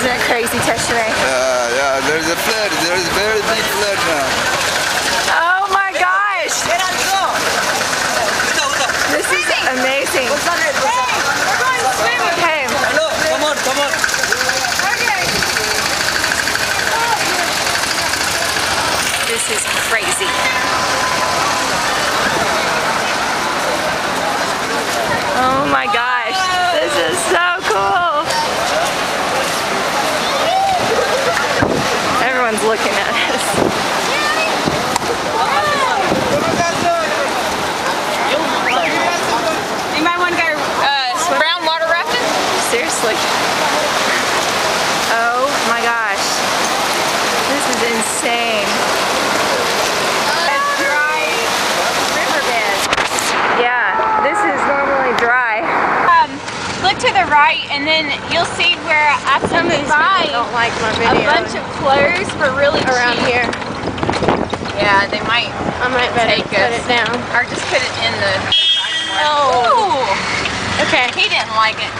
Isn't it crazy, Teshme? Yeah, there's a flood. There's a very big flood now. Oh my gosh! This is amazing. Hey, Come on, come on. this is crazy. Oh my gosh, this is so cool. Everyone's looking at us. You might want to go brown water rafting? Seriously. Oh my gosh. This is insane. Dry riverbed. Yeah, this is normally dry. Look to the right, and then you'll see where I Some of can these buy people don't like my a video bunch of clothes for really around cheap. here. Yeah, they might I might better take put us. it down. Or just put it in the... Oh. Ooh. Okay. He didn't like it.